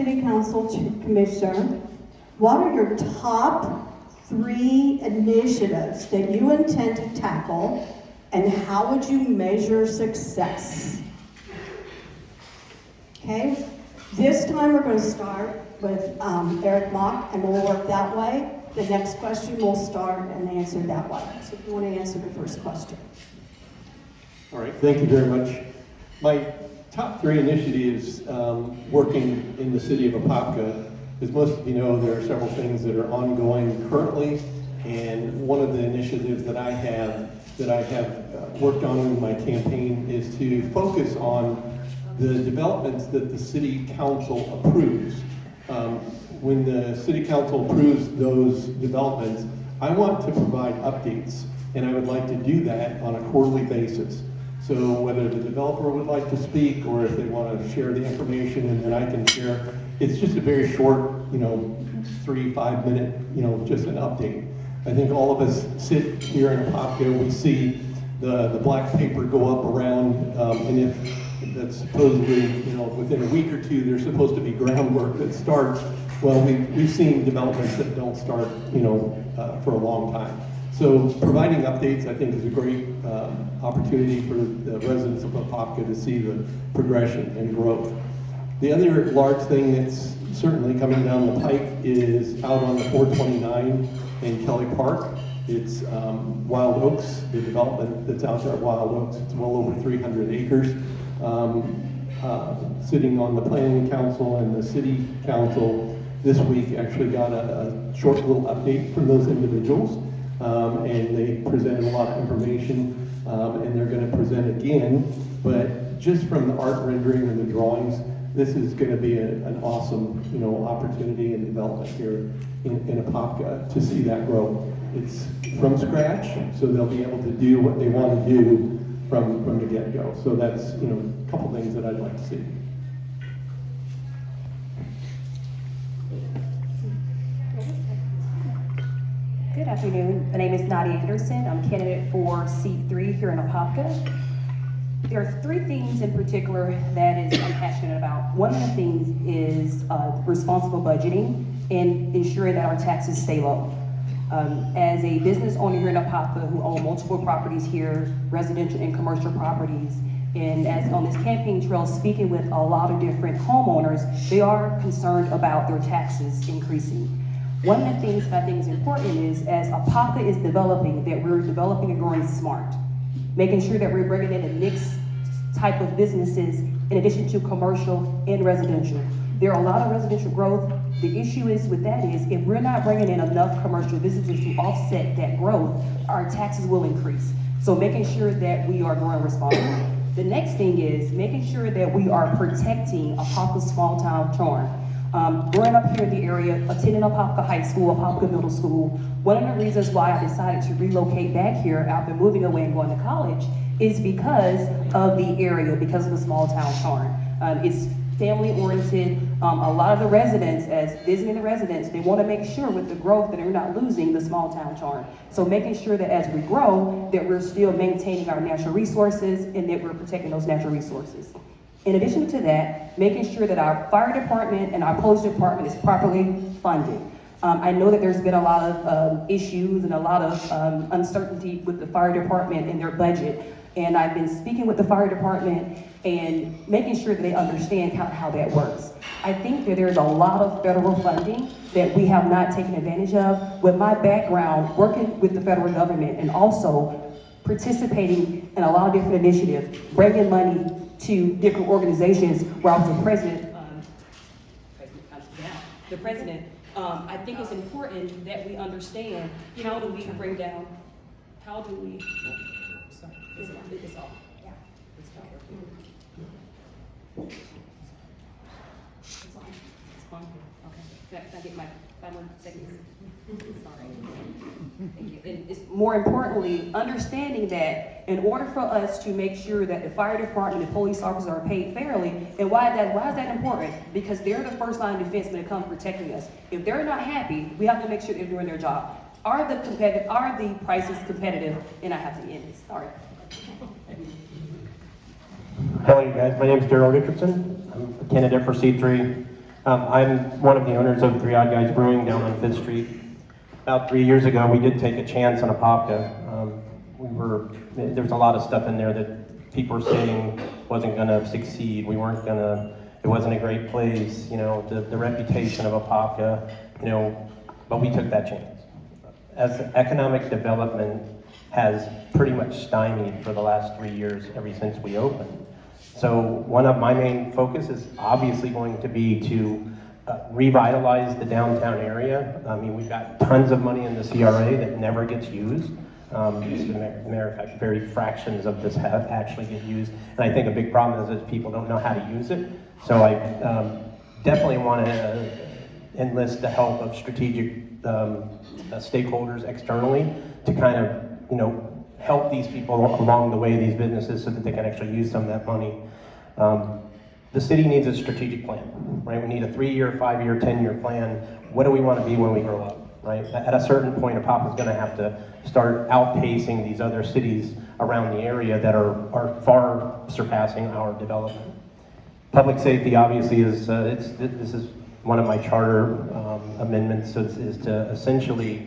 City Council Commissioner, what are your top 3 initiatives that you intend to tackle, and how would you measure success? Okay, this time we're going to start with Erick Moss, and we'll work that way. The next question we'll start and answer that way. So if you want to answer the first question. All right, thank you very much. My top 3 initiatives working in the City of Apopka, as most of you know, there are several things that are ongoing currently, and one of the initiatives that I have worked on in my campaign is to focus on the developments that the City Council approves. When the City Council approves those developments, I want to provide updates, and I would like to do that on a quarterly basis. So whether the developer would like to speak, or if they want to share the information and then I can share, it's just a very short, 3-5 minute, just an update. I think all of us sit here in Apopka, we see the black paper go up around, and if that's supposedly, within a week or 2, there's supposed to be groundwork that starts. Well, we've seen developments that don't start, for a long time. So providing updates, I think, is a great opportunity for the residents of Apopka to see the progression and growth. The other large thing that's certainly coming down the pike is out on the 429 in Kelly Park. It's Wild Oaks, the development that's out there at Wild Oaks. It's well over 300 acres. Sitting on the Planning Council and the City Council this week actually got a short little update from those individuals. And they presented a lot of information, and they're going to present again. But just from the art rendering and the drawings, this is going to be an awesome, opportunity and development here in Apopka to see that grow. It's from scratch, so they'll be able to do what they want to do from the get-go. So that's, a couple things that I'd like to see. Good afternoon. My name is Nadia Anderson. I'm candidate for seat 3 here in Apopka. There are 3 things in particular that I'm passionate about. One of the things is responsible budgeting and ensuring that our taxes stay low. As a business owner here in Apopka who own multiple properties here, residential and commercial properties, and as on this campaign trail speaking with a lot of different homeowners, they are concerned about their taxes increasing. One of the things that I think is important is, as Apopka is developing, that we're developing and growing smart. Making sure that we're bringing in a mixed type of businesses in addition to commercial and residential. There are a lot of residential growth. The issue is with that is, if we're not bringing in enough commercial businesses to offset that growth, our taxes will increase. So making sure that we are growing responsibly. The next thing is making sure that we are protecting Apopka's small town charm. Growing up here in the area, attending Apopka High School, Apopka Middle School, one of the reasons why I decided to relocate back here after moving away and going to college is because of the area, because of the small town charm. It's family oriented. A lot of the residents, as visiting the residents, they want to make sure with the growth that we're not losing the small town charm. So making sure that as we grow, that we're still maintaining our natural resources and that we're protecting those natural resources. In addition to that, making sure that our fire department and our police department is properly funded. I know that there's been a lot of issues and a lot of uncertainty with the fire department and their budget. And I've been speaking with the fire department and making sure that they understand how that works. I think that there's a lot of federal funding that we have not taken advantage of. With my background working with the federal government and also participating in a lot of different initiatives, bringing money to different organizations where I was the president, I think it's important that we understand how do we bring down, sorry, it's off. Yeah. It's on. Okay. Can I get my 5 more seconds? Sorry. Thank you. And it's more importantly, understanding that in order for us to make sure that the fire department and police officers are paid fairly, and why is that important? Because they're the first line of defense when it comes to protecting us. If they're not happy, we have to make sure they're doing their job. Are the prices competitive? And I have to end this. Sorry. Hello, you guys. My name is Darryl Richardson. I'm a candidate for C3. I'm one of the owners of Three Odd Guys Brewing down on 5th Street. About 3 years ago, we did take a chance on Apopka. There was a lot of stuff in there that people were saying wasn't gonna succeed. It wasn't a great place, you know, the reputation of Apopka, you know, but we took that chance. As economic development has pretty much stymied for the last 3 years, ever since we opened. So one of my main focus is obviously going to be to revitalize the downtown area. I mean, we've got tons of money in the CRA that never gets used. As a matter of fact, very fractions of this actually get used. And I think a big problem is that people don't know how to use it. So I definitely want to enlist the help of strategic stakeholders externally to kind of, you know, help these people along the way, these businesses, so that they can actually use some of that money. The city needs a strategic plan, right? We need a 3-year, 5-year, 10-year plan. What do we want to be when we grow up, right? At a certain point, Apopka is going to have to start outpacing these other cities around the area that are far surpassing our development. Public safety, obviously, is this is one of my charter amendments, is to essentially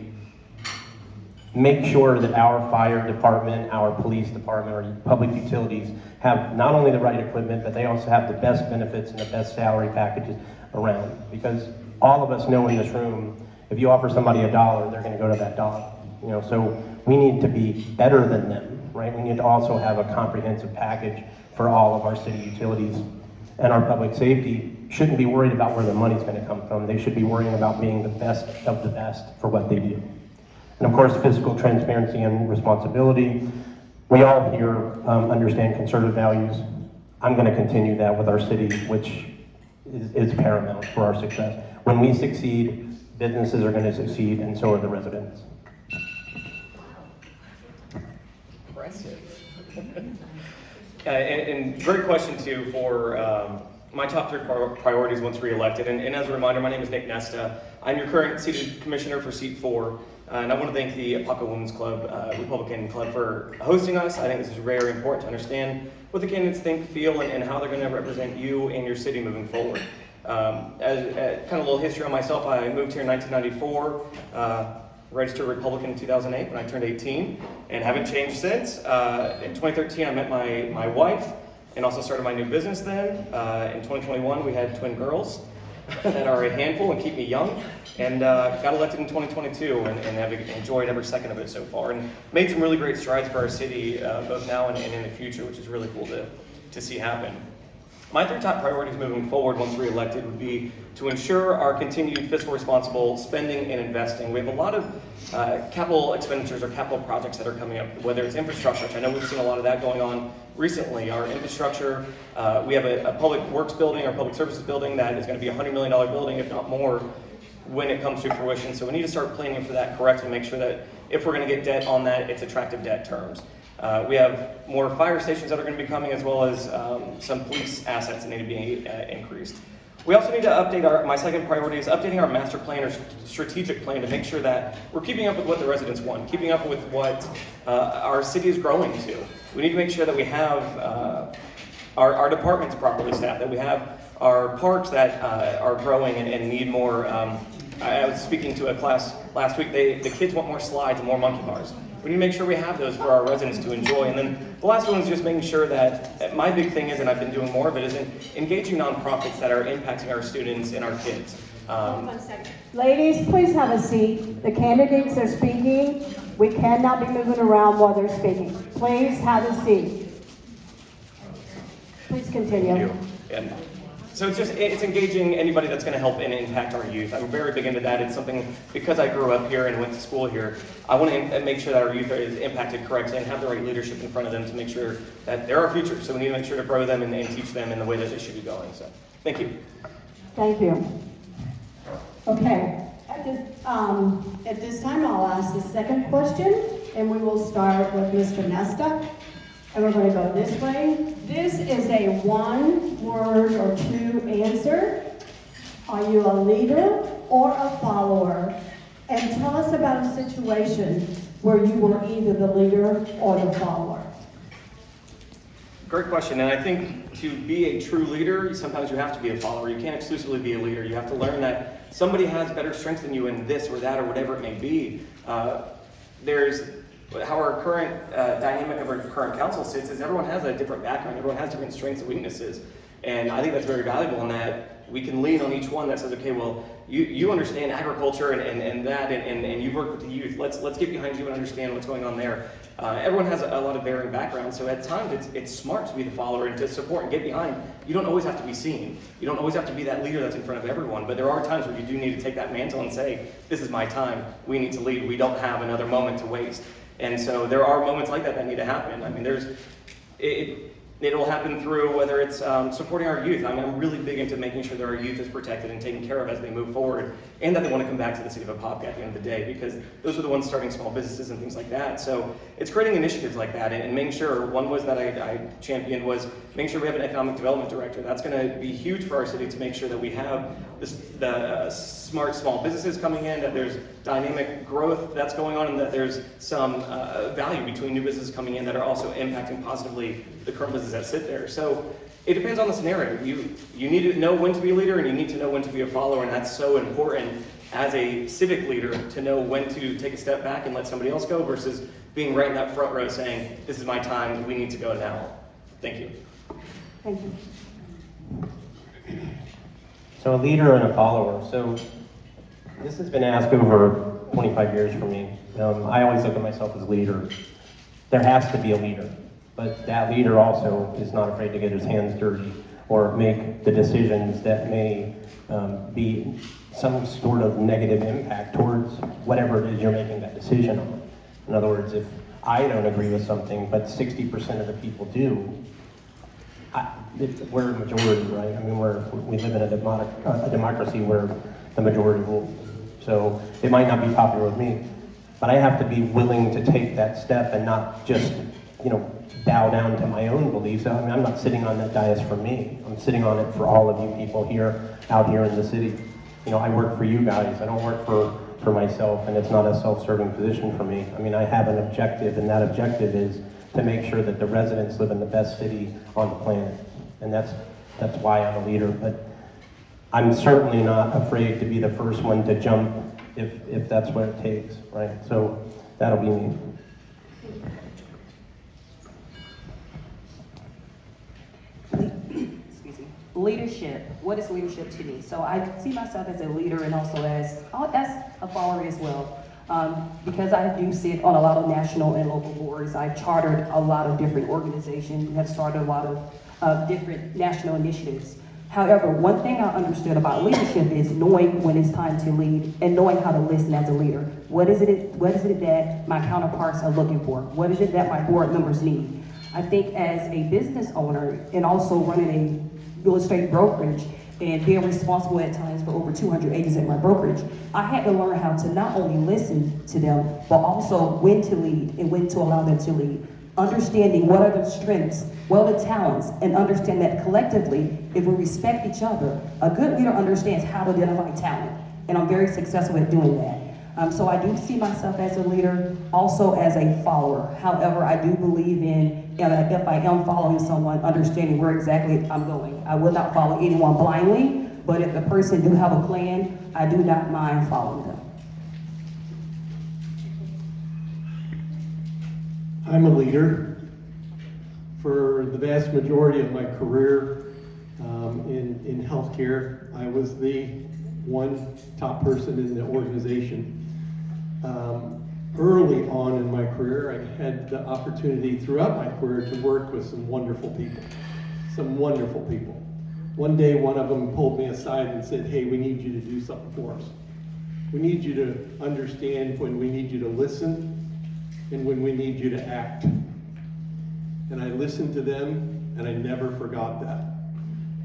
make sure that our fire department, our police department, or public utilities have not only the right equipment, but they also have the best benefits and the best salary packages around. Because all of us know in this room, if you offer somebody $1, they're gonna go to that dollar. You know, so we need to be better than them, right? We need to also have a comprehensive package for all of our city utilities. And our public safety shouldn't be worried about where the money's gonna come from. They should be worrying about being the best of the best for what they do. And of course, fiscal transparency and responsibility. We all here understand conservative values. I'm going to continue that with our city, which is paramount for our success. When we succeed, businesses are going to succeed, and so are the residents. Impressive. And great question too for my top 3 priorities once re-elected. And as a reminder, my name is Nick Nesta. I'm your current seated commissioner for seat 4. And I want to thank the Apopka Women's Club, Republican Club, for hosting us. I think this is very important to understand what the candidates think, feel, and how they're going to represent you and your city moving forward. As kind of a little history on myself, I moved here in 1994, registered Republican in 2008 when I turned 18, and haven't changed since. In 2013, I met my wife and also started my new business then. In 2021, we had twin girls that are a handful and keep me young. And got elected in 2022 and have enjoyed every second of it so far, and made some really great strides for our city, both now and in the future, which is really cool to see happen. My 3 top priorities moving forward once re-elected would be to ensure our continued fiscal responsible spending and investing. We have a lot of capital expenditures or capital projects that are coming up, whether it's infrastructure, which I know we've seen a lot of that going on recently. Our infrastructure, we have a public works building or public services building that is going to be a $100 million building, if not more, when it comes to fruition. So we need to start planning for that correctly and make sure that if we're going to get debt on that, it's attractive debt terms. We have more fire stations that are going to be coming, as well as some police assets that need to be increased. We also need to update my second priority is updating our master plan or strategic plan to make sure that we're keeping up with what the residents want, keeping up with what our city is growing to. We need to make sure that we have our departments properly staffed, that we have our parks that are growing and need more. I was speaking to a class last week. The kids want more slides and more monkey bars. We need to make sure we have those for our residents to enjoy. And then the last one is just making sure that my big thing is, and I've been doing more of it, is engaging nonprofits that are impacting our students and our kids. One second. Ladies, please have a seat. The candidates are speaking. We cannot be moving around while they're speaking. Please have a seat. Please continue. And so it's engaging anybody that's going to help and impact our youth. I'm very big into that. It's something, because I grew up here and went to school here, I want to make sure that our youth is impacted correctly and have the right leadership in front of them to make sure that they're our future. So we need to make sure to grow them and teach them in the way that they should be going. So thank you. Thank you. Okay, at this time I'll ask the second question, and we will start with Mr. Nesta. And we're going to go this way. This is a 1-word or 2 answer. Are you a leader or a follower? And tell us about a situation where you were either the leader or the follower. Great question, and I think to be a true leader, sometimes you have to be a follower. You can't exclusively be a leader. You have to learn that somebody has better strengths than you in this or that or whatever it may be. There's how our current dynamic of our current council sits is everyone has a different background. Everyone has different strengths and weaknesses, and I think that's very valuable in that we can lean on each one that says, okay, well, you understand agriculture and that, and you've worked with the youth. Let's get behind you and understand what's going on there. Everyone has a lot of varying backgrounds, so at times it's smart to be the follower and to support and get behind. You don't always have to be seen. You don't always have to be that leader that's in front of everyone, but there are times where you do need to take that mantle and say, this is my time. We need to lead. We don't have another moment to waste. And so there are moments like that need to happen. I mean, it'll happen through whether it's supporting our youth. I'm really big into making sure that our youth is protected and taken care of as they move forward, and that they want to come back to the City of Apopka at the end of the day, because those are the ones starting small businesses and things like that. So it's creating initiatives like that and making sure, one was that I championed was making sure we have an economic development director. That's going to be huge for our city to make sure that we have the smart small businesses coming in, that there's dynamic growth that's going on, and that there's some value between new businesses coming in that are also impacting positively the current businesses that sit there. So it depends on the scenario. You need to know when to be a leader, and you need to know when to be a follower, and that's so important as a civic leader to know when to take a step back and let somebody else go versus being right in that front row saying, this is my time, we need to go now. Thank you. Thank you. So a leader and a follower. So this has been asked over 25 years for me. I always look at myself as a leader. There has to be a leader, but that leader also is not afraid to get his hands dirty or make the decisions that may be some sort of negative impact towards whatever it is you're making that decision on. In other words, if I don't agree with something, but 60% of the people do, we're a majority, right? I mean, we live in a democracy where the majority rules. So it might not be popular with me, but I have to be willing to take that step and not just, bow down to my own beliefs. I mean, I'm not sitting on that dais for me. I'm sitting on it for all of you people out here in the city. I work for you guys. I don't work for myself, and it's not a self-serving position for me. I mean, I have an objective, and that objective is to make sure that the residents live in the best city on the planet. And that's why I'm a leader. But I'm certainly not afraid to be the first one to jump if that's what it takes, right? So that'll be me. Leadership. What is leadership to me? So I see myself as a leader and also as a follower as well. Because I do sit on a lot of national and local boards. I've chartered a lot of different organizations and have started a lot of different national initiatives. However, one thing I understood about leadership is knowing when it's time to lead and knowing how to listen as a leader. What is it that my counterparts are looking for? What is it that my board members need? I think as a business owner and also running a real estate brokerage and being responsible at times for over 200 agents at my brokerage, I had to learn how to not only listen to them, but also when to lead and when to allow them to lead. Understanding what are their strengths, what are the talents, and understand that collectively, if we respect each other, a good leader understands how to identify talent, and I'm very successful at doing that. So I do see myself as a leader, also as a follower. However, I do believe in, if I am following someone, understanding where exactly I'm going. I will not follow anyone blindly, but if the person do have a plan, I do not mind following them. I'm a leader. For the vast majority of my career in healthcare, I was the one top person in the organization. Early on in my career, I had the opportunity throughout my career to work with some wonderful people. One day, one of them pulled me aside and said, hey, we need you to do something for us. We need you to understand when we need you to listen and when we need you to act. And I listened to them, and I never forgot that.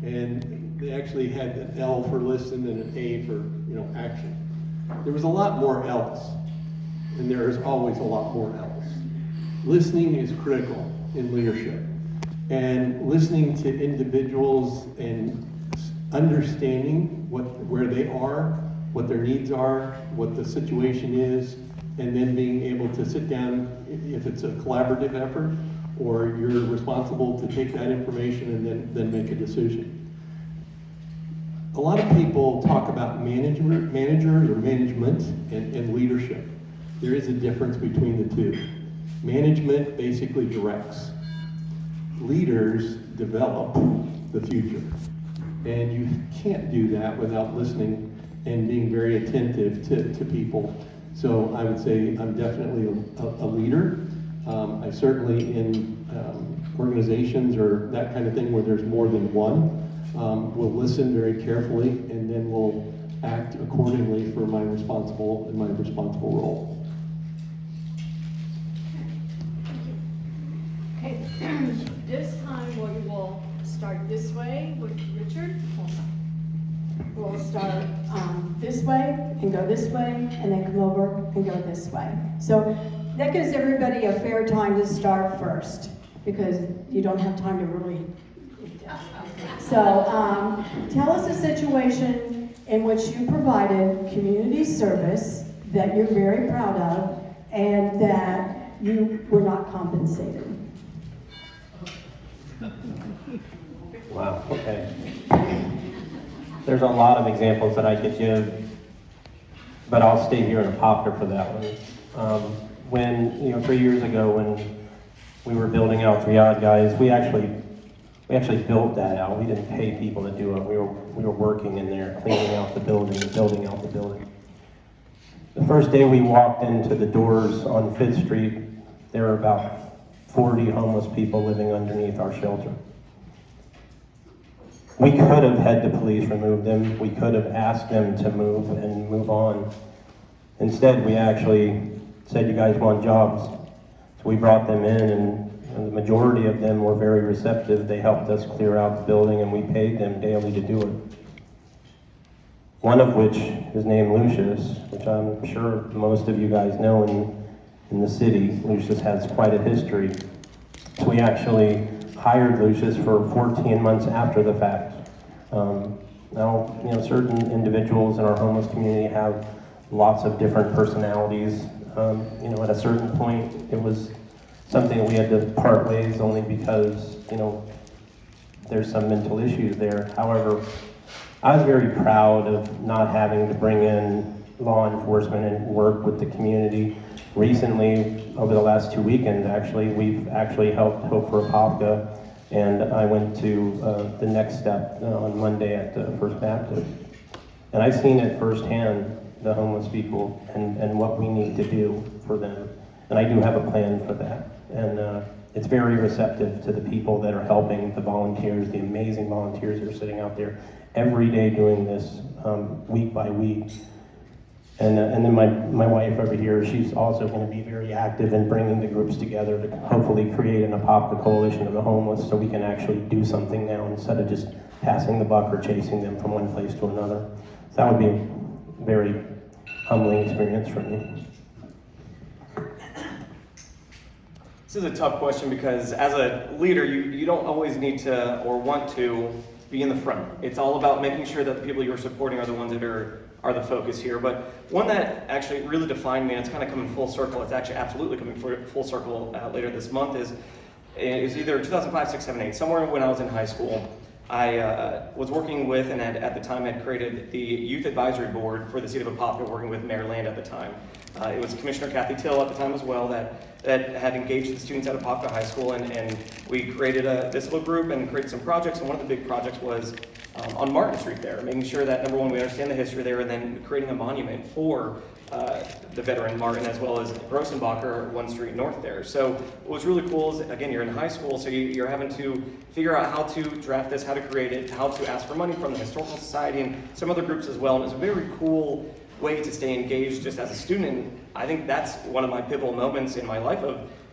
And they actually had an L for listen and an A for, action. There was a lot more L's, and there is always a lot more L's. Listening is critical in leadership. And listening to individuals and understanding where they are, what their needs are, what the situation is, and then being able to sit down, if it's a collaborative effort, or you're responsible to take that information and then make a decision. A lot of people talk about managers or management and leadership. There is a difference between the two. Management basically directs. Leaders develop the future. And you can't do that without listening and being very attentive to people. So I would say I'm definitely a leader. I certainly in organizations or that kind of thing where there's more than one, will listen very carefully and then will act accordingly for my responsible role. Okay, this time we will start this way with Richard. We'll start this way and go this way, and then come over and go this way. So that gives everybody a fair time to start first, because you don't have time to really. So tell us a situation in which you provided community service that you're very proud of and that you were not compensated. Wow, okay. There's a lot of examples that I could give, but I'll stay here in Apopka for that one. When, 3 years ago when we were building out 3 Odd Guys, we actually built that out. We didn't pay people to do it. We were working in there, cleaning out the building, building out the building. The first day we walked into the doors on 5th Street, there were about 40 homeless people living underneath our shelter. We could have had the police remove them. We could have asked them to move and move on. Instead, we actually said, you guys want jobs. So we brought them in, and the majority of them were very receptive. They helped us clear out the building, and we paid them daily to do it. One of which is named Lucius, which I'm sure most of you guys know in the city. Lucius has quite a history. So we actually hired Lucius for 14 months after the fact. Now, certain individuals in our homeless community have lots of different personalities. At a certain point, it was something we had to part ways only because, there's some mental issues there. However, I was very proud of not having to bring in law enforcement and work with the community. Recently, over the last 2 weekends, we've actually helped Hope for Apopka, and I went to the Next Step on Monday at First Baptist. And I've seen it firsthand, the homeless people, and what we need to do for them. And I do have a plan for that. And it's very receptive to the people that are helping, the volunteers, the amazing volunteers that are sitting out there every day doing this week by week. And then my wife over here, she's also going to be very active in bringing the groups together to hopefully create an Apopka coalition of the homeless so we can actually do something now instead of just passing the buck or chasing them from one place to another. So that would be a very humbling experience for me. This is a tough question because as a leader, you don't always need to or want to be in the front. It's all about making sure that the people you're supporting are the ones that are the focus here. But one that actually really defined me, and it's kind of coming full circle, it's actually absolutely coming full circle later this month, is either 2005, 6, 7, 8, somewhere when I was in high school. I was working with, and at the time had created the Youth Advisory Board for the City of Apopka, working with Mayor Land at the time. It was Commissioner Kathy Till at the time as well that had engaged the students at Apopka High School, and we created this little group and created some projects, and one of the big projects was on Martin Street there, making sure that, number one, we understand the history there, and then creating a monument for the veteran Martin, as well as Grossenbacher, 1 street north there. So what was really cool is, again, you're in high school, so you're having to figure out how to draft this, how to create it, how to ask for money from the Historical Society and some other groups as well, and it's a very cool way to stay engaged just as a student, and I think that's one of my pivotal moments in my life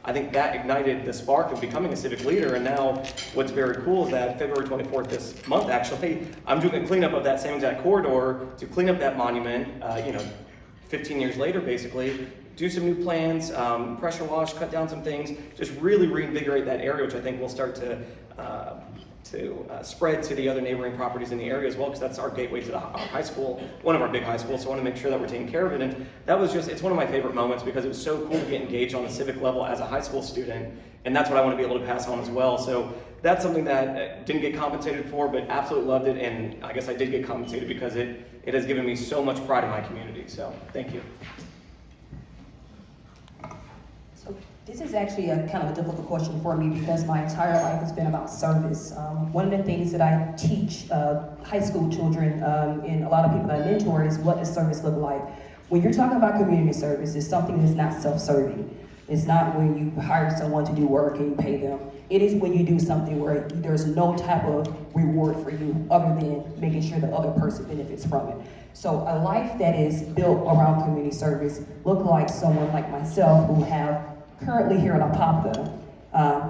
I think that ignited the spark of becoming a civic leader. And now what's very cool is that February 24th this month, actually, I'm doing a cleanup of that same exact corridor to clean up that monument, 15 years later, basically, do some new plans, pressure wash, cut down some things, just really reinvigorate that area, which I think will start to spread to the other neighboring properties in the area as well, because that's our gateway to our high school, one of our big high schools, so I want to make sure that we're taking care of it. And that was it's one of my favorite moments because it was so cool to get engaged on the civic level as a high school student And that's what I want to be able to pass on as well. So that's something that didn't get compensated for, but absolutely loved it. And I guess I did get compensated because it has given me so much pride in my community. So thank you. So this is actually a kind of a difficult question for me because my entire life has been about service. One of the things that I teach high school children and a lot of people that I mentor is what does service look like. When you're talking about community service, it's something that's not self-serving. It's not when you hire someone to do work and you pay them. It is when you do something where there's no type of reward for you other than making sure the other person benefits from it. So a life that is built around community service look like someone like myself who have currently here in Apopka,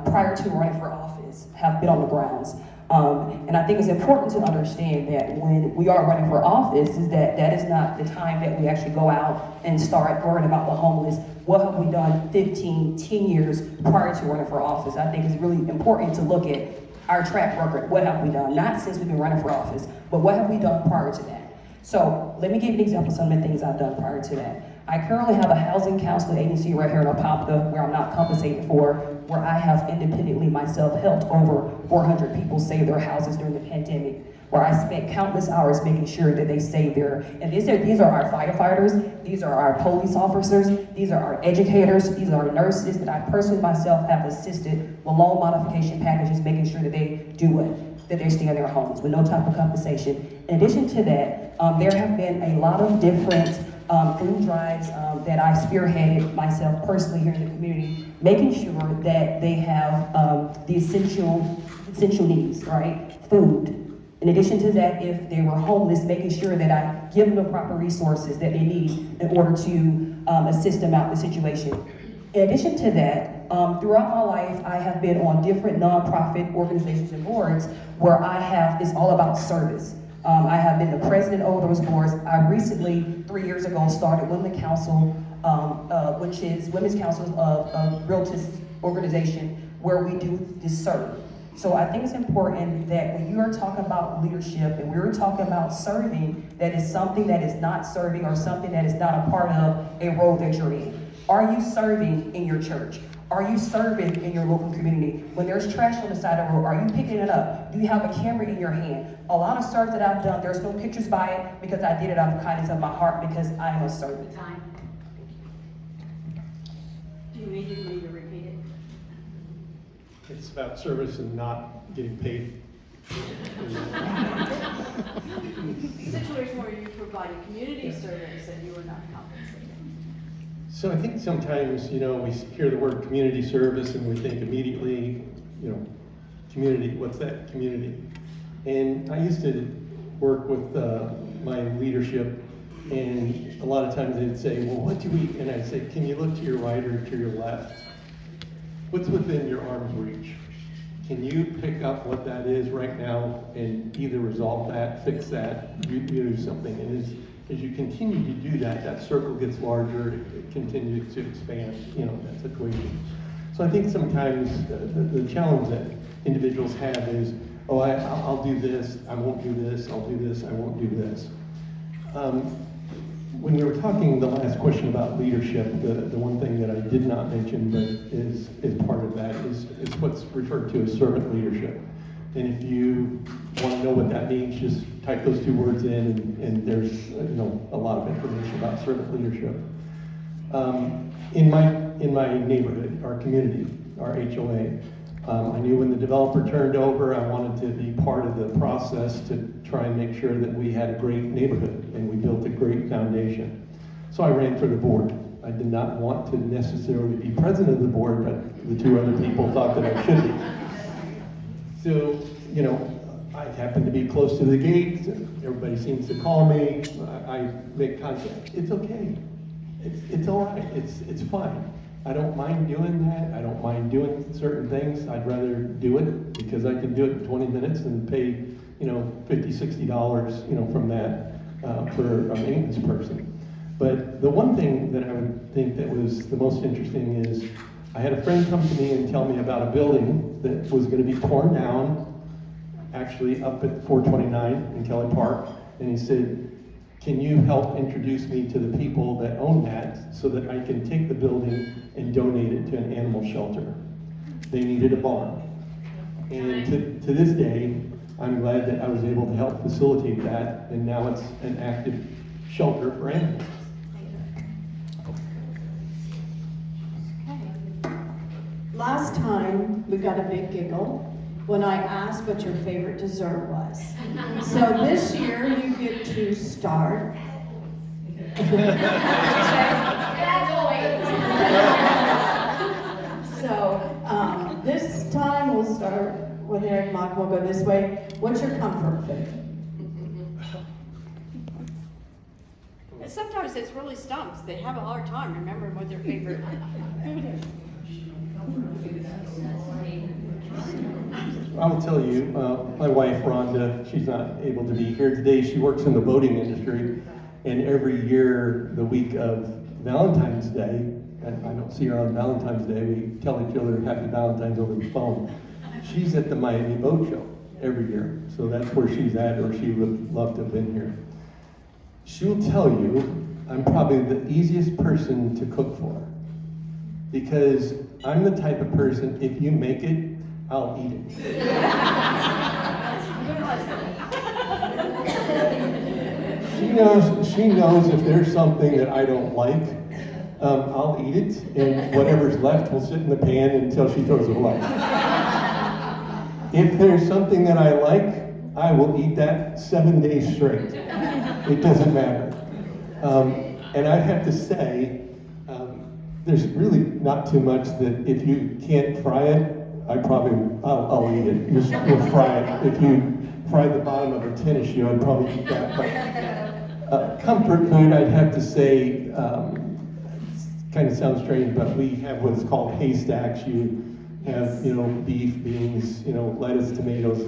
prior to running for office, have been on the grounds. And I think it's important to understand that when we are running for office, is that is not the time that we actually go out and start worrying about the homeless. What have we done 15, 10 years prior to running for office? I think it's really important to look at our track record. What have we done? Not since we've been running for office, but what have we done prior to that? So let me give you an example of some of the things I've done prior to that. I currently have a housing counseling agency right here in Apopka where I'm not compensated for, where I have independently myself helped over 400 people save their houses during the pandemic, where I spent countless hours making sure that they saved their, and these are our firefighters, these are our police officers, these are our educators, these are our nurses that I personally myself have assisted with loan modification packages, making sure that they do what? That they stay in their homes with no type of compensation. In addition to that, there have been a lot of different food drives that I spearheaded myself personally here in the community, making sure that they have the essential needs, right? Food. In addition to that, if they were homeless, making sure that I give them the proper resources that they need in order to assist them out in the situation. In addition to that, throughout my life, I have been on different nonprofit organizations and boards where it's all about service. I have been the president of those boards. I recently, 3 years ago, started Women's Council, which is Women's Council of Realtors organization, where we do this serve. So I think it's important that when you are talking about leadership and we're talking about serving, that is something that is not serving or something that is not a part of a role that you're in. Are you serving in your church? Are you serving in your local community? When there's trash on the side of the road, are you picking it up? Do you have a camera in your hand? A lot of serves that I've done, there's no pictures by it because I did it out of the kindness of my heart because I am a servant. Time. Do you need me to repeat it? It's about service and not getting paid. Situation where you provide a community service and you are not compensated. So I think sometimes, we hear the word community service and we think immediately, community, what's that community? And I used to work with my leadership, and a lot of times they'd say, well, what do we, and I'd say, can you look to your right or to your left? What's within your arm's reach? Can you pick up what that is right now and either resolve that, fix that, do something? And as you continue to do that, that circle gets larger, it continues to expand, that's equation. So I think sometimes the challenge that individuals have is, oh, I'll do this, I won't do this, I'll do this, I won't do this. When we were talking the last question about leadership, the one thing that I did not mention, but is part of that, is what's referred to as servant leadership. And if you want to know what that means, just type those two words in, and there's a lot of information about servant leadership. In my neighborhood, our community, our HOA, I knew when the developer turned over, I wanted to be part of the process to try and make sure that we had a great neighborhood and we built a great foundation. So I ran for the board. I did not want to necessarily be president of the board, but the two other people thought that I should be. So, I happen to be close to the gate. Everybody seems to call me. I make contact. It's okay. It's all right. It's fine. I don't mind doing that. I don't mind doing certain things. I'd rather do it because I can do it in 20 minutes and pay, $50, $60, from that for a maintenance person. But the one thing that I would think that was the most interesting is I had a friend come to me and tell me about a building that was going to be torn down, actually up at 429 in Kelly Park, and he said, can you help introduce me to the people that own that so that I can take the building and donate it to an animal shelter? they needed a barn. And to this day, I'm glad that I was able to help facilitate that, and now it's an active shelter for animals. Last time, we got a big giggle when I asked what your favorite dessert was. So this year, you get to start. So this time, we'll start with Erick Moss. We'll go this way. What's your comfort food? And sometimes it's really stumps. They have a hard time remembering what their favorite food is. I will tell you, my wife Rhonda, she's not able to be here today. She works in the boating industry, and every year, the week of Valentine's Day, and I don't see her on Valentine's Day, we tell each other Happy Valentine's over the phone. She's at the Miami Boat Show every year, so that's where she's at, or she would love to have been here. She'll tell you I'm probably the easiest person to cook for, because I'm the type of person, if you make it, I'll eat it. She knows if there's something that I don't like, I'll eat it, and whatever's left will sit in the pan until she throws it away. If there's something that I like, I will eat that 7 days straight. It doesn't matter. And I have to say, there's really not too much that if you can't fry it, I'll eat it. You'll fry it. If you fry the bottom of a tennis shoe, I'd probably eat that. But comfort food, I'd have to say, kind of sounds strange, but we have what's called haystacks. You have, beef, beans, lettuce, tomatoes,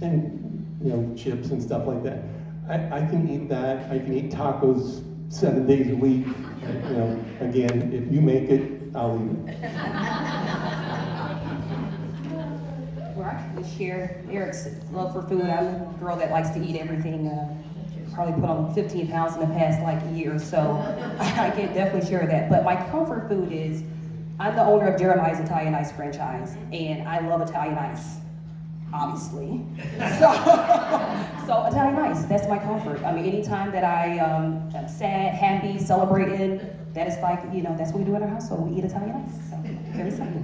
and chips and stuff like that. I can eat that. I can eat tacos 7 days a week. Again, if you make it, I'll eat it. Where I can share Erick's love for food. I'm a girl that likes to eat everything. Probably put on 15 pounds in the past year, so I can definitely share that. But my comfort food is, I'm the owner of Jeremiah's Italian Ice franchise, and I love Italian ice, obviously. So Italian ice, that's my comfort. I mean, anytime that I'm sad, happy, celebrating, that is that's what we do in our house, so we eat Italian ice. So, very simple.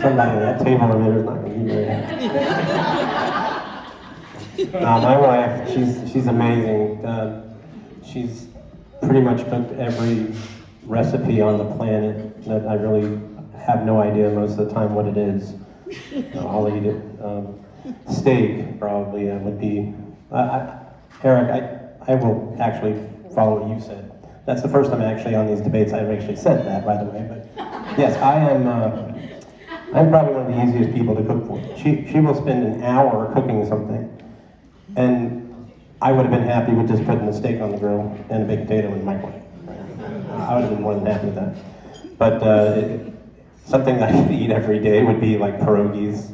Somebody at that table over there is not going to be very happy. My wife, she's amazing. She's pretty much cooked every recipe on the planet that I really have no idea most of the time what it is. I'll eat it. Steak probably would be. Erick, I will actually follow what you said. That's the first time actually on these debates I've actually said that, by the way. But yes, I'm probably one of the easiest people to cook for. She will spend an hour cooking something, and I would have been happy with just putting the steak on the grill and a baked potato in the microwave. I would have been more than happy with that. But something that I could eat every day would be like pierogies,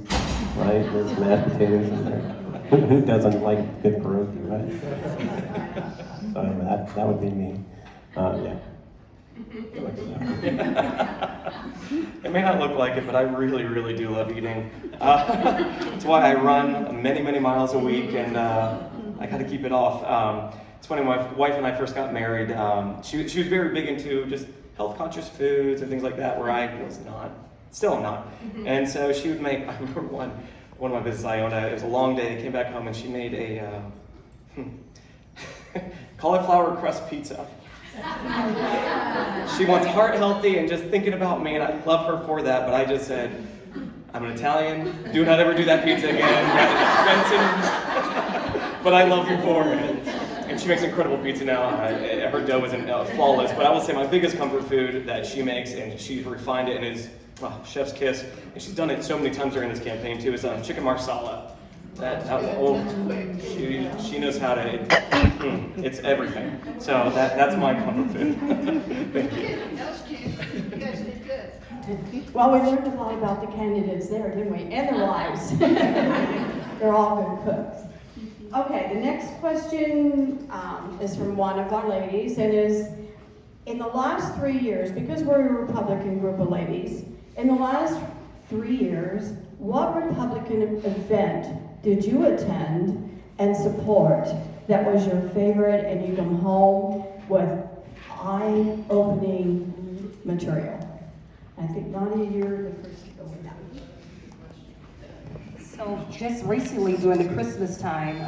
right? There's mashed potatoes in there. Who doesn't like good pierogi, right? So anyway, that would be me. Yeah. It may not look like it, but I really, really do love eating. That's why I run many, many miles a week, and I got to keep it off. It's funny, my wife and I first got married. She was very big into just health-conscious foods and things like that, where I was not. Still am not. And so she would make, I remember one of my businesses I owned, it was a long day, came back home, and she made a cauliflower crust pizza. She wants heart healthy and just thinking about me, and I love her for that, but I just said, I'm an Italian, do not ever do that pizza again, it's expensive, but I love you for it. And she makes incredible pizza now. Her dough isn't flawless, but I will say my biggest comfort food that she makes, and she's refined it and is chef's kiss, and she's done it so many times during this campaign too, is chicken marsala. She knows how to, it's everything. So that's my comfort food. Thank you. That was cute. You guys did good. Well, we learned a lot about the candidates there, didn't we? And their wives. They're all good cooks. Okay, the next question is from one of our ladies, and is, in the last 3 years, because we're a Republican group of ladies, in the last 3 years, what Republican event did you attend and support that was your favorite, and you come home with eye-opening material? I think, Nadia, you're the first to go with that. So just recently during the Christmas time,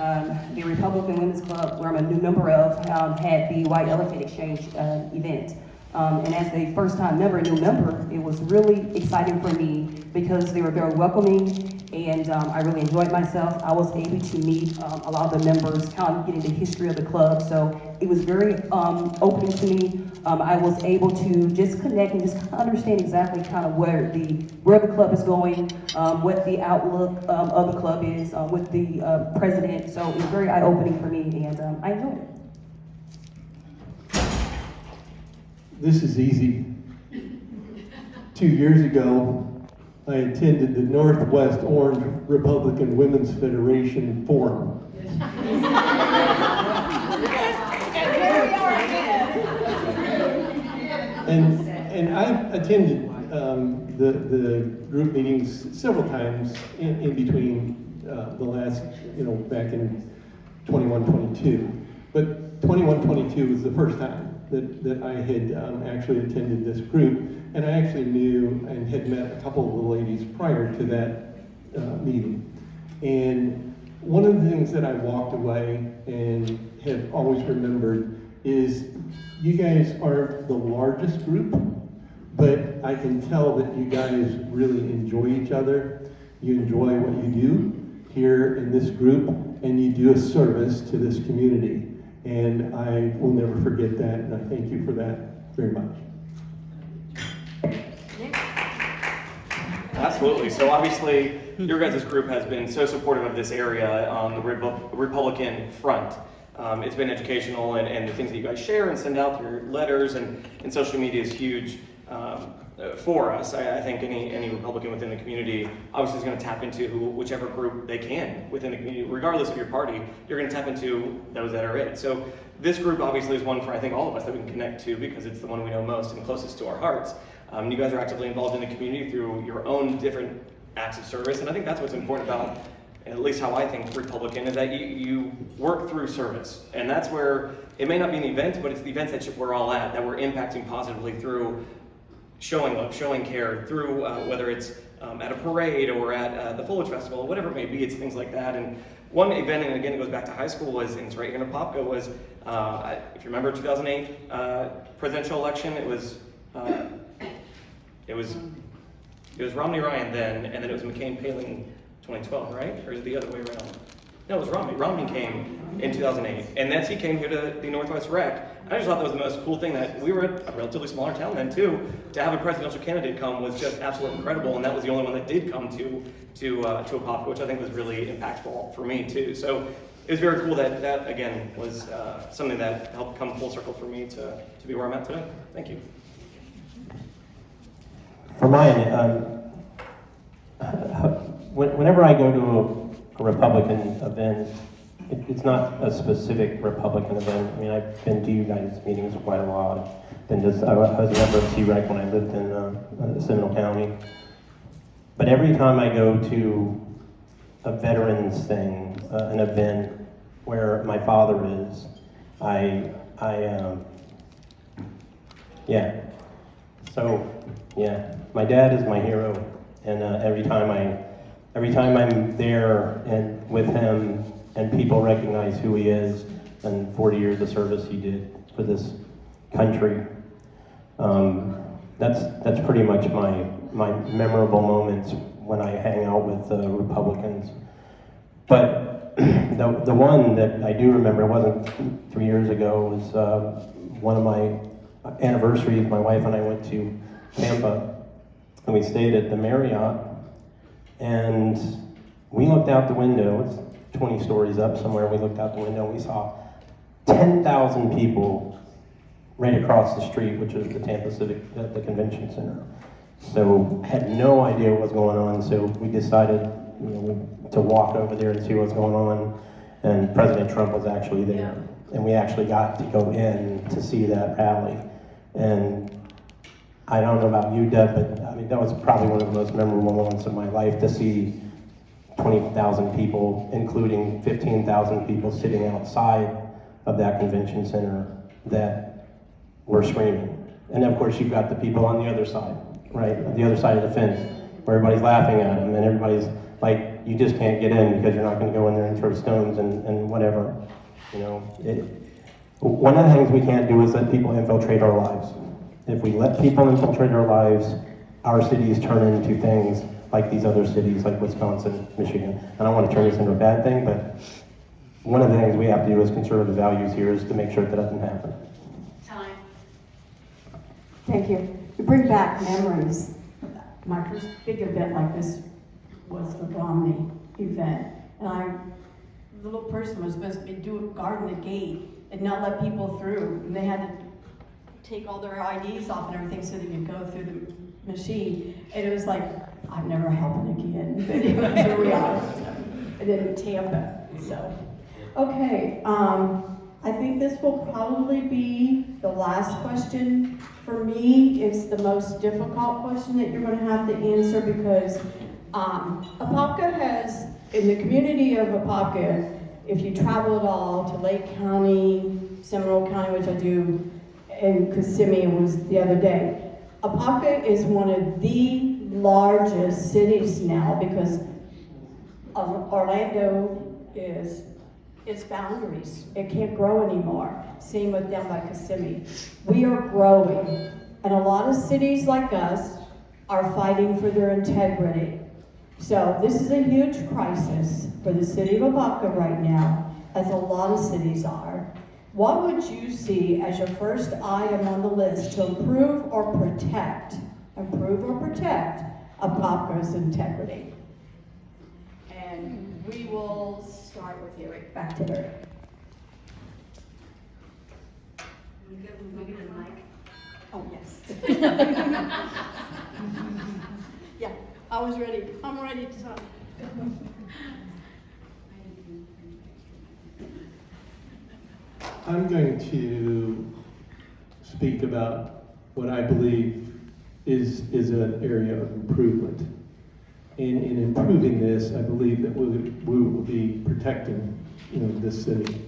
the Republican Women's Club, where I'm a new member of, had the White Elephant Exchange event. And as a first-time member, new member, it was really exciting for me because they were very welcoming, and I really enjoyed myself. I was able to meet a lot of the members, kind of getting the history of the club, so it was very opening to me. I was able to just connect and just kind of understand exactly kind of where the club is going, what the outlook of the club is, with the president. So it was very eye-opening for me, and I enjoyed it. This is easy. 2 years ago, I attended the Northwest Orange Republican Women's Federation Forum. And I've attended the group meetings several times in between the last, back in 21, 22. But 21, 22 was the first time that I had actually attended this group, and I actually knew and had met a couple of the ladies prior to that meeting. And one of the things that I walked away and have always remembered is you guys aren't the largest group, but I can tell that you guys really enjoy each other. You enjoy what you do here in this group, and you do a service to this community. And I will never forget that, and I thank you for that very much. Absolutely. So obviously, your guys' group has been so supportive of this area on the Republican front. It's been educational, and the things that you guys share and send out through letters and social media is huge for us. I think any Republican within the community obviously is going to tap into whichever group they can within the community, regardless of your party. You're going to tap into those that are it. So this group obviously is one for I think all of us that we can connect to because it's the one we know most and closest to our hearts. You guys are actively involved in the community through your own different acts of service, and I think that's what's important about, at least how I think Republican, is that you work through service. And that's where, it may not be an event, but it's the events that we're all at, that we're impacting positively through showing love, showing care, through whether it's at a parade or at the Foliage Festival, whatever it may be, it's things like that. And one event, and again it goes back to high school, and it's right here in Apopka, was, if you remember 2008 presidential election, it was Romney Ryan then, and then it was McCain Palin 2012, right? Or is it the other way around? No, it was Romney. Romney came in 2008, and then he came here to the Northwest Rec. I just thought that was the most cool thing, that we were a relatively smaller town then too. To have a presidential candidate come was just absolutely incredible, and that was the only one that did come to Apopka, which I think was really impactful for me too. So it was very cool that again was something that helped come full circle for me to be where I'm at today. Thank you. For mine, whenever I go to a Republican event, it's not a specific Republican event. I mean, I've been to you guys' meetings quite a lot. I was a member of C-REC when I lived in Seminole County. But every time I go to a veterans thing, an event where my father is, my dad is my hero, and every time I'm there and with him, and people recognize who he is and 40 years of service he did for this country, that's pretty much my memorable moments when I hang out with Republicans. But the one that I do remember, it wasn't 3 years ago, was one of my anniversaries. My wife and I went to Tampa, and we stayed at the Marriott, and we looked out the window. It's 20 stories up somewhere. We looked out the window and we saw 10,000 people right across the street, which is the Tampa Civic, the convention center. So had no idea what was going on, so we decided to walk over there and see what's going on. and President Trump was actually there. And we actually got to go in to see that rally. And I don't know about you, Deb, but I mean, that was probably one of the most memorable moments of my life, to see 20,000 people, including 15,000 people sitting outside of that convention center that were screaming. And of course, you've got the people on the other side, right? The other side of the fence, where everybody's laughing at them, and everybody's like, you just can't get in because you're not going to go in there and throw stones and whatever. You know, one of the things we can't do is let people infiltrate our lives. If we let people infiltrate our lives, our cities turn into things like these other cities, like Wisconsin, Michigan. I don't want to turn this into a bad thing, but one of the things we have to do as conservative values here is to make sure that doesn't happen. Time. Thank you. You bring back memories. My first big event like this was the Romney event. And the little person was supposed to guarding the gate and not let people through. And they had to take all their IDs off and everything so they could go through the machine. And it was like, I'm never helping again. But anyway, here we are. And then in Tampa. So, okay. I think this will probably be the last question. For me, it's the most difficult question that you're going to have to answer, because Apopka has, in the community of Apopka, if you travel at all to Lake County, Seminole County, which I do, and Kissimmee was the other day, Apopka is one of the largest cities now, because Orlando is its boundaries. It can't grow anymore. Same with down by Kissimmee. We are growing, and a lot of cities like us are fighting for their integrity. So this is a huge crisis for the city of Apopka right now, as a lot of cities are. What would you see as your first item on the list to improve or protect Apopka's integrity? And we will start with Erick. Back to Erick. Oh, yes. Yeah, I was ready. I'm ready to talk. I'm going to speak about what I believe is an area of improvement. And in improving this, I believe that we will be protecting, this city.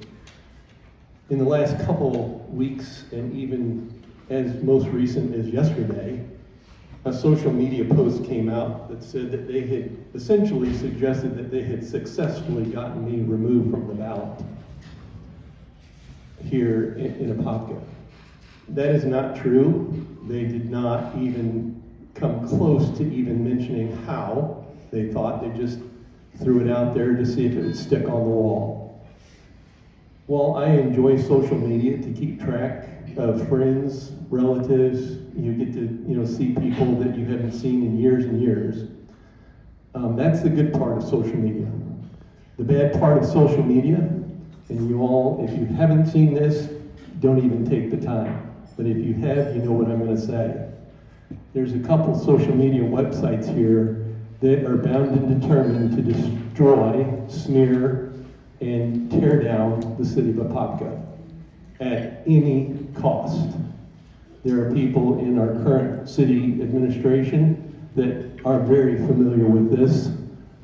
In the last couple weeks, and even as most recent as yesterday, a social media post came out that said that they had essentially suggested that they had successfully gotten me removed from the ballot here in Apopka. That is not true. They did not even come close to even mentioning how they thought. They just threw it out there to see if it would stick on the wall. While I enjoy social media to keep track of friends, relatives, you get to see people that you haven't seen in years and years. That's the good part of social media. The bad part of social media, and you all, if you haven't seen this, don't even take the time. But if you have, you know what I'm going to say. There's a couple social media websites here that are bound and determined to destroy, smear, and tear down the city of Apopka at any cost. There are people in our current city administration that are very familiar with this.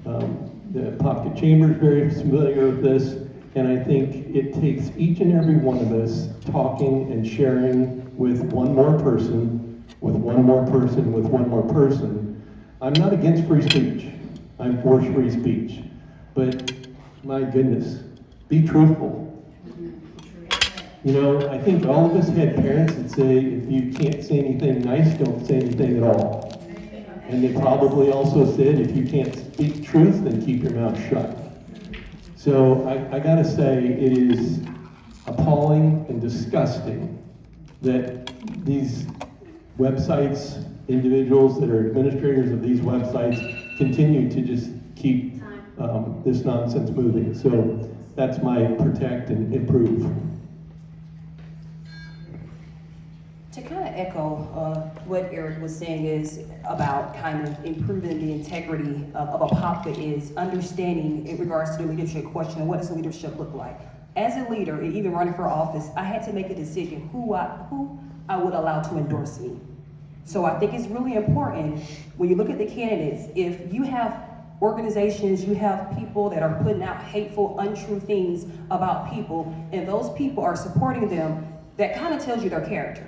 The Apopka Chamber is very familiar with this, and I think it takes each and every one of us talking and sharing with one more person, with one more person, with one more person. I'm not against free speech. I'm for free speech. But my goodness, be truthful. I think all of us had parents that say, if you can't say anything nice, don't say anything at all. And they probably also said, if you can't speak truth, then keep your mouth shut. So I gotta say, it is appalling and disgusting that these websites, individuals that are administrators of these websites, continue to just keep this nonsense moving. So that's my protect and improve. To kind echo what Eric was saying is about kind of improving the integrity of Apopka is understanding in regards to the leadership question, what does leadership look like? As a leader, and even running for office, I had to make a decision who I would allow to endorse me. So I think it's really important when you look at the candidates, if you have organizations, you have people that are putting out hateful, untrue things about people, and those people are supporting them, that kind of tells you their character.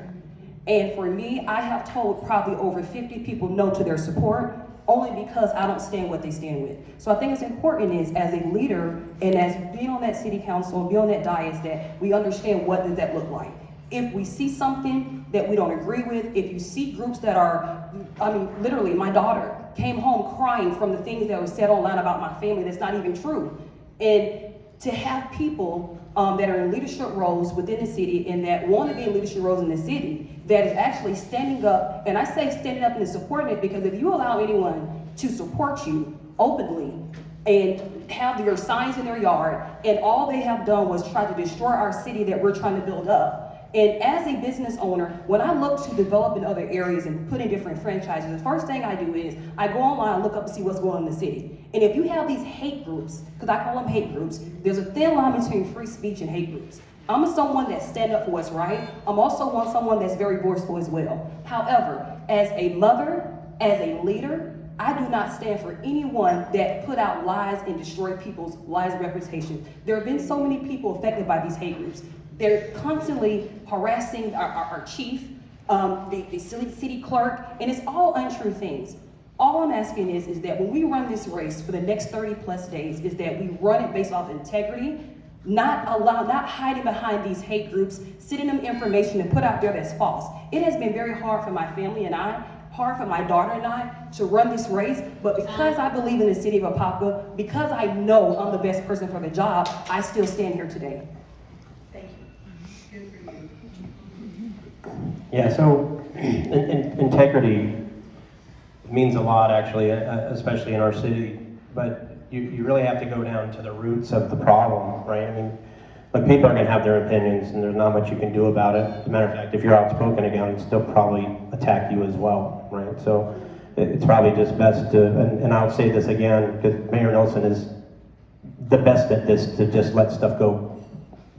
And for me, I have told probably over 50 people no to their support, only because I don't stand what they stand with. So I think it's important is, as a leader, and as being on that city council, and being on that dais, that we understand what does that look like. If we see something that we don't agree with, if you see groups that are, I mean, literally, my daughter came home crying from the things that were said online about my family that's not even true. And to have people that are in leadership roles within the city and that want to be in leadership roles in the city, that is actually standing up, and I say standing up and supporting it because if you allow anyone to support you openly and have your signs in their yard, and all they have done was try to destroy our city that we're trying to build up. And as a business owner, when I look to develop in other areas and put in different franchises, the first thing I do is I go online and look up to see what's going on in the city. And if you have these hate groups, because I call them hate groups, there's a thin line between free speech and hate groups. I'm someone that stands up for what's right. I'm also someone that's very forceful as well. However, as a mother, as a leader, I do not stand for anyone that put out lies and destroy people's lives and reputation. There have been so many people affected by these hate groups. They're constantly harassing our chief, the city clerk, and it's all untrue things. All I'm asking is that when we run this race for the next 30 plus days, is that we run it based off integrity, not hiding behind these hate groups, sending them information and put out there that's false. It has been very hard for my family and I, hard for my daughter and I to run this race, but because I believe in the city of Apopka, because I know I'm the best person for the job, I still stand here today. Yeah, so integrity means a lot, actually, especially in our city. But you really have to go down to the roots of the problem, right? I mean, like, people are going to have their opinions, and there's not much you can do about it. As a matter of fact, if you're outspoken against, they'll probably attack you as well, right? So it's probably just best to, and I'll say this again, because Mayor Nelson is the best at this, to just let stuff go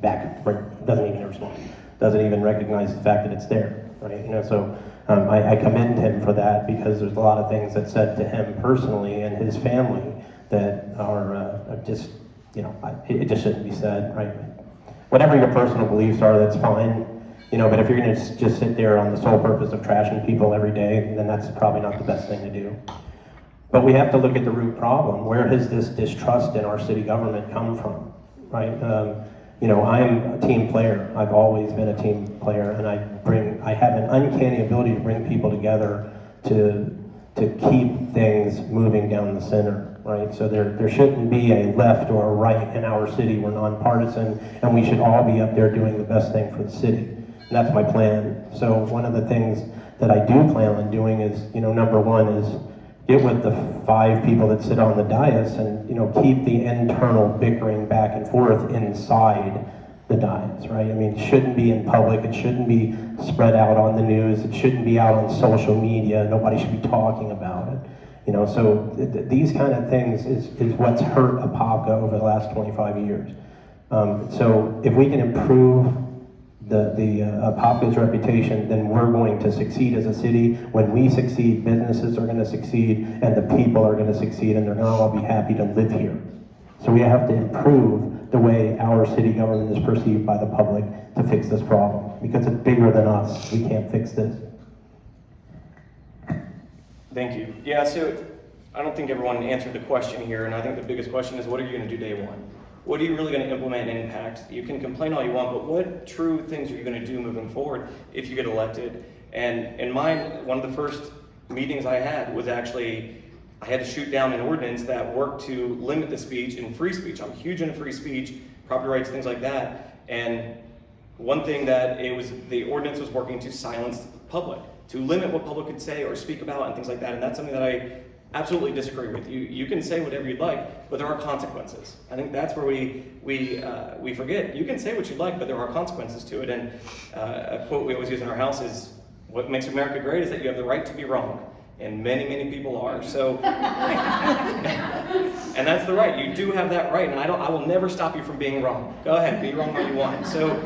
back, right? Doesn't even respond. Doesn't even recognize the fact that it's there, right? You know, so I commend him for that, because there's a lot of things that said to him personally and his family that are just, you know, it just shouldn't be said, right? Whatever your personal beliefs are, that's fine, you know, but if you're gonna just sit there on the sole purpose of trashing people every day, then that's probably not the best thing to do. But we have to look at the root problem. Where has this distrust in our city government come from, right? You know, I'm a team player. I've always been a team player, and I have an uncanny ability to bring people together to keep things moving down the center, right? So there shouldn't be a left or a right in our city. We're nonpartisan, and we should all be up there doing the best thing for the city. And that's my plan. So one of the things that I do plan on doing is, you know, number one is get with the 5 people that sit on the dais and, you know, keep the internal bickering back and forth inside the dais, right? I mean, it shouldn't be in public. It shouldn't be spread out on the news. It shouldn't be out on social media. Nobody should be talking about it. You know, so these kind of things is what's hurt Apopka over the last 25 years. So if we can improve the Apopka's reputation, then we're going to succeed as a city. When we succeed, businesses are going to succeed, and the people are going to succeed, and they're going to all be happy to live here. So we have to improve the way our city government is perceived by the public to fix this problem, because it's bigger than us. We can't fix this. Thank you. Yeah, so I don't think everyone answered the question here, and I think the biggest question is, what are you going to do day one? What are you really going to implement and impact? You can complain all you want, but what true things are you going to do moving forward if you get elected? And in mine, one of the first meetings I had was actually, I had to shoot down an ordinance that worked to limit the speech and free speech. I'm huge into free speech, property rights, things like that. And one thing that the ordinance was working to silence the public, to limit what public could say or speak about and things like that. And that's something that I absolutely disagree with. You can say whatever you'd like, but there are consequences. I think that's where we forget. You can say what you'd like, but there are consequences to it. And a quote we always use in our house is, what makes America great is that you have the right to be wrong. And many, many people are. So, and that's the right. You do have that right, and I will never stop you from being wrong. Go ahead, be wrong all you want. So,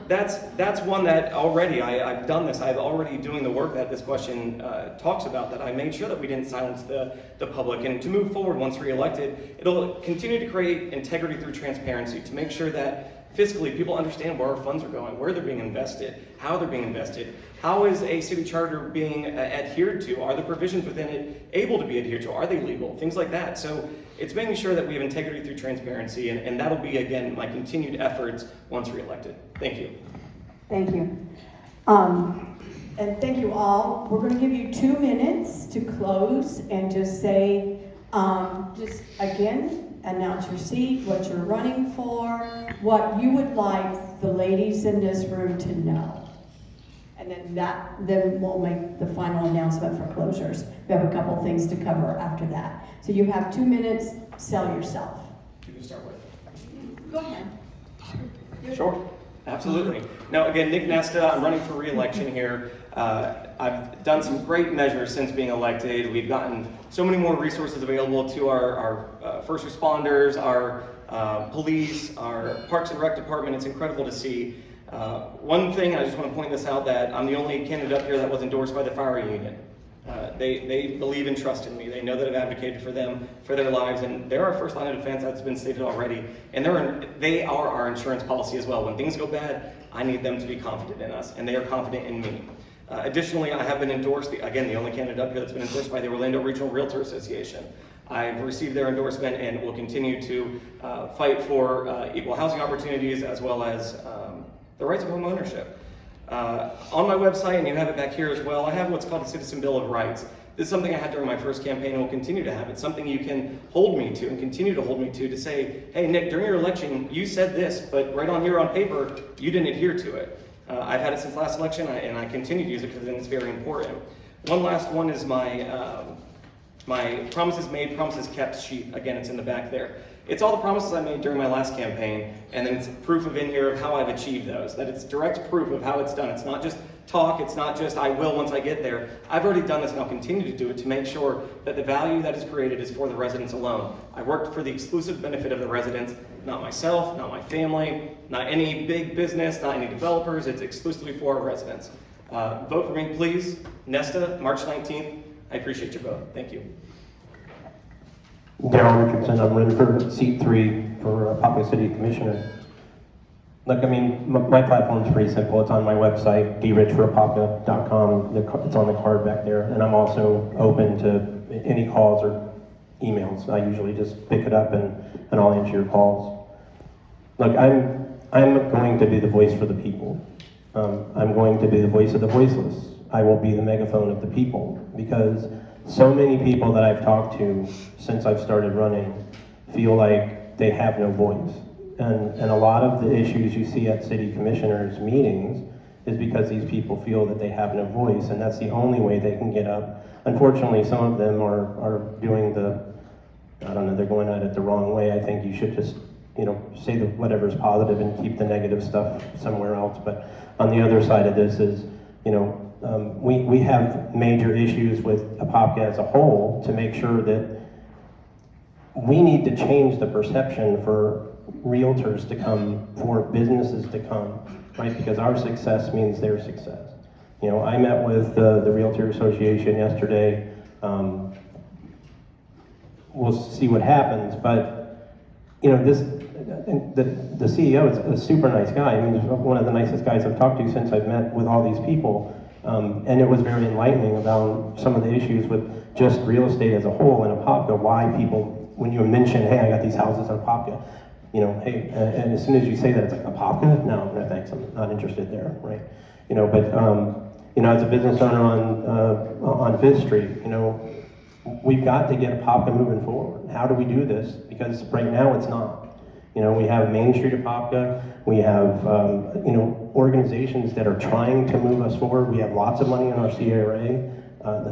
that's one that already I've done this. I've already doing the work that this question talks about. That I made sure that we didn't silence the public. And to move forward once reelected, it'll continue to create integrity through transparency to make sure that fiscally people understand where our funds are going, where they're being invested, how they're being invested. How is a city charter being adhered to? Are the provisions within it able to be adhered to? Are they legal? Things like that. So it's making sure that we have integrity through transparency, and that'll be, again, my continued efforts once reelected. Thank you. Thank you. And thank you all. We're going to give you 2 minutes to close and just say, just again, announce your seat, what you're running for, what you would like the ladies in this room to know. And then we'll make the final announcement for closures. We have a couple things to cover after that. So you have 2 minutes, sell yourself. You can start with. Go ahead. Sure, absolutely. Now, again, Nick Nesta, I'm running for re-election here. I've done some great measures since being elected. We've gotten so many more resources available to our first responders, our police, our Parks and Rec department. It's incredible to see. One thing, I just want to point this out, that I'm the only candidate up here that was endorsed by the fire union. They believe and trust in me. They know that I've advocated for them, for their lives, and they're our first line of defense. That's been stated already. And they are our insurance policy as well. When things go bad, I need them to be confident in us, and they are confident in me. Additionally, I have been endorsed, again, the only candidate up here that's been endorsed by the Orlando Regional Realtor Association. I've received their endorsement and will continue to fight for equal housing opportunities as well as the rights of home ownership. On my website, and you have it back here as well, I have what's called a Citizen Bill of Rights. This is something I had during my first campaign and will continue to have. It's something you can hold me to and continue to hold me to say, hey, Nick, during your election, you said this, but right on here on paper, you didn't adhere to it. I've had it since last election, and I continue to use it because it's very important. One last one is my promises made, promises kept sheet. Again, it's in the back there. It's all the promises I made during my last campaign, and then it's proof of in here of how I've achieved those, that it's direct proof of how it's done. It's not just talk, it's not just I will once I get there. I've already done this and I'll continue to do it to make sure that the value that is created is for the residents alone. I worked for the exclusive benefit of the residents, not myself, not my family, not any big business, not any developers. It's exclusively for our residents. Vote for me, please. Nesta, March 19th. I appreciate your vote. Thank you. Darryl Richardson, I'm running for seat 3 for Apopka City Commissioner. Look, I mean, my platform's pretty simple. It's on my website, drichforapopka.com. It's on the card back there. And I'm also open to any calls or emails. I usually just pick it up and I'll answer your calls. Look, I'm going to be the voice for the people. I'm going to be the voice of the voiceless. I will be the megaphone of the people, because so many people that I've talked to since I've started running feel like they have no voice. And a lot of the issues you see at city commissioners' meetings is because these people feel that they have no voice, and that's the only way they can get up. Unfortunately, some of them are doing they're going at it the wrong way. I think you should just, say whatever's positive and keep the negative stuff somewhere else. But on the other side of this is, we have major issues with Apopka as a whole to make sure that we need to change the perception for realtors to come, for businesses to come, right? Because our success means their success. I met with the Realtor Association yesterday. We'll see what happens, but the CEO is a super nice guy. I mean, he's one of the nicest guys I've talked to since I've met with all these people. And it was very enlightening about some of the issues with just real estate as a whole in Apopka, why people, when you mention, hey, I got these houses in Apopka, hey, and as soon as you say that, it's like, Apopka? No, thanks, I'm not interested there, right? But as a business owner on 5th Street, we've got to get Apopka moving forward. How do we do this? Because right now it's not. We have Main Street Apopka, we have, organizations that are trying to move us forward. We have lots of money in our CRA.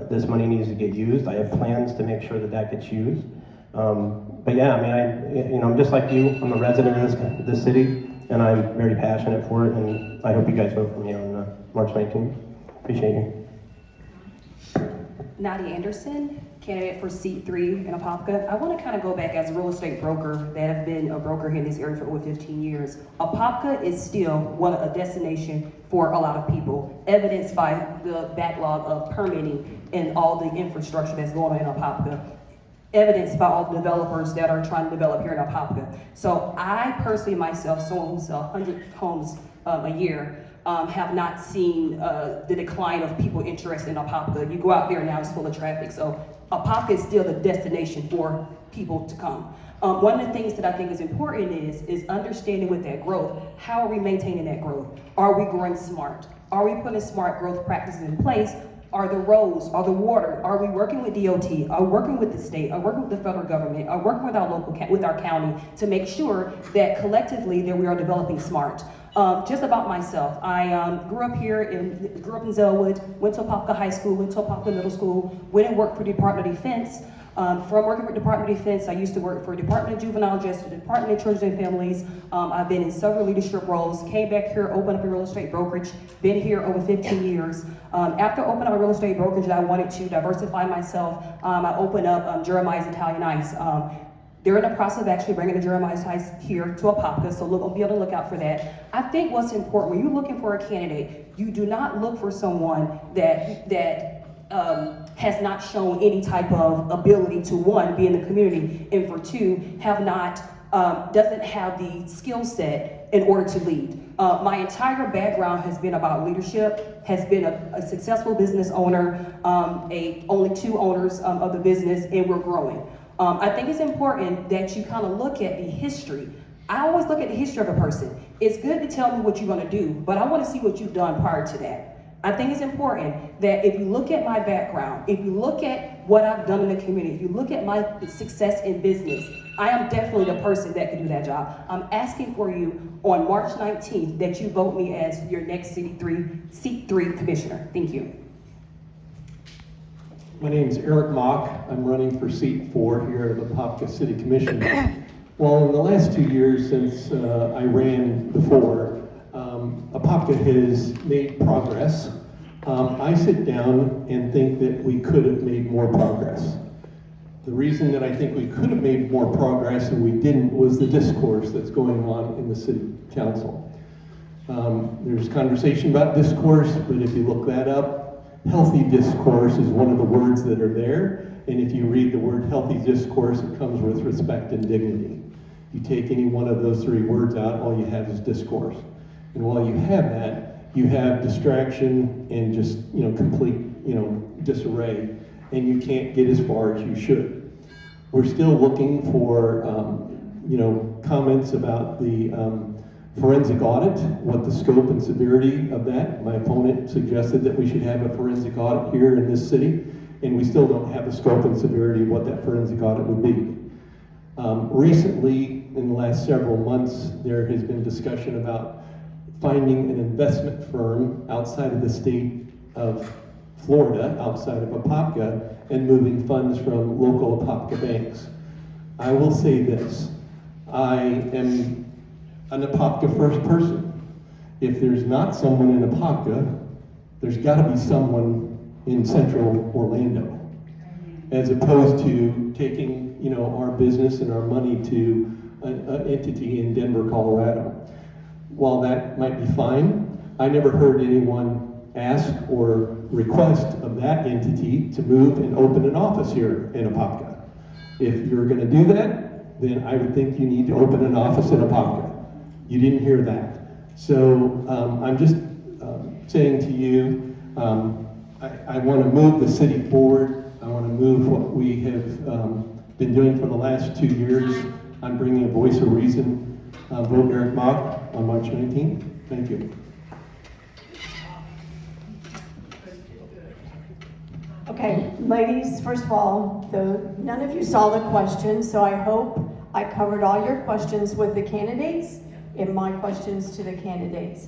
This money needs to get used. I have plans to make sure that gets used. But yeah, I mean, I'm just like you. I'm a resident of this city, and I'm very passionate for it, and I hope you guys vote for me on March 19th. Appreciate you. Nadia Anderson, candidate for seat 3 in Apopka. I want to kind of go back as a real estate broker that have been a broker here in this area for over 15 years. Apopka is still a destination for a lot of people, evidenced by the backlog of permitting and all the infrastructure that's going on in Apopka, evidenced by all the developers that are trying to develop here in Apopka. So I personally myself, someone who's 100 homes a year, have not seen the decline of people interested in Apopka. You go out there now, it's full of traffic. So Apopka is still the destination for people to come. One of the things that I think is important is understanding with that growth, how are we maintaining that growth? Are we growing smart? Are we putting smart growth practices in place? Are the roads, are the water, are we working with DOT, are we working with the state, are we working with the federal government, are we working with our local, with our county to make sure that collectively that we are developing smart? Just about myself, I grew up in Zellwood, went to Apopka High School, went to Apopka Middle School, went and worked for Department of Defense. From working for Department of Defense, I used to work for Department of Juvenile Justice, Department of Children and Families. I've been in several leadership roles, came back here, opened up a real estate brokerage, been here over 15 years. After opening up a real estate brokerage, I wanted to diversify myself. I opened up Jeremiah's Italian Ice. They're in the process of actually bringing the Jeremiah's Ice here to Apopka, so we'll be able to look out for that. I think what's important, when you're looking for a candidate, you do not look for someone that has not shown any type of ability to, one, be in the community, and for two, doesn't have the skill set in order to lead. My entire background has been about leadership, has been a successful business owner, only 2 owners of the business, and we're growing. I think it's important that you kind of look at the history. I always look at the history of a person. It's good to tell me what you're gonna do, but I wanna see what you've done prior to that. I think it's important that if you look at my background, if you look at what I've done in the community, if you look at my success in business, I am definitely the person that can do that job. I'm asking for you on March 19th that you vote me as your next seat 3 commissioner. Thank you. My name is Erick Moss. I'm running for seat 4 here at the Apopka City Commission. Well, in the last 2 years since I ran before, Apopka has made progress. I sit down and think that we could have made more progress. The reason that I think we could have made more progress and we didn't was the discourse that's going on in the city council. There's conversation about discourse, but if you look that up, healthy discourse is one of the words that are there. And if you read the word healthy discourse, it comes with respect and dignity. You take any one of those 3 words out, all you have is discourse. And while you have that, you have distraction and just, complete, disarray, and you can't get as far as you should. We're still looking for, comments about the forensic audit, what the scope and severity of that. My opponent suggested that we should have a forensic audit here in this city, and we still don't have the scope and severity of what that forensic audit would be. Recently, in the last several months, there has been discussion about finding an investment firm outside of the state of Florida, outside of Apopka, and moving funds from local Apopka banks. I will say this, I am an Apopka first person. If there's not someone in Apopka, there's gotta be someone in central Orlando, as opposed to taking, our business and our money to an entity in Denver, Colorado. While that might be fine, I never heard anyone ask or request of that entity to move and open an office here in Apopka. If you're gonna do that, then I would think you need to open an office in Apopka. You didn't hear that. So I'm just saying to you, I wanna move the city forward. I wanna move what we have been doing for the last 2 years. I'm bringing a voice of reason. Vote Erick Moss on March 19th. Thank you. Okay, ladies, first of all, none of you saw the questions, so I hope I covered all your questions with the candidates and my questions to the candidates.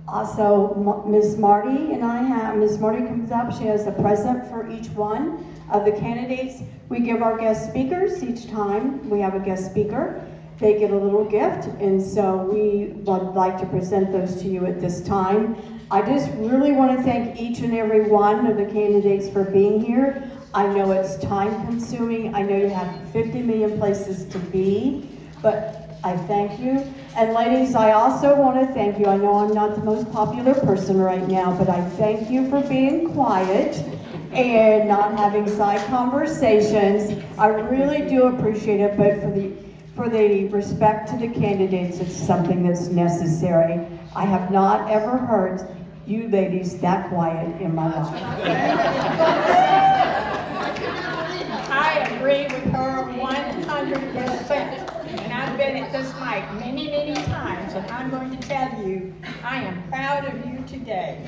Also, Ms. Marty comes up, she has a present for each one of the candidates. We give our guest speakers each time we have a guest speaker. They get a little gift, and so we would like to present those to you at this time. I just really want to thank each and every one of the candidates for being here. I know it's time consuming. I know you have 50 million places to be, but I thank you. And ladies, I also want to thank you. I know I'm not the most popular person right now, but I thank you for being quiet and not having side conversations. I really do appreciate it, but for the respect to the candidates, it's something that's necessary. I have not ever heard you ladies that quiet in my life. I agree with her 100%. And I've been at this mic many, many times, and I'm going to tell you, I am proud of you today.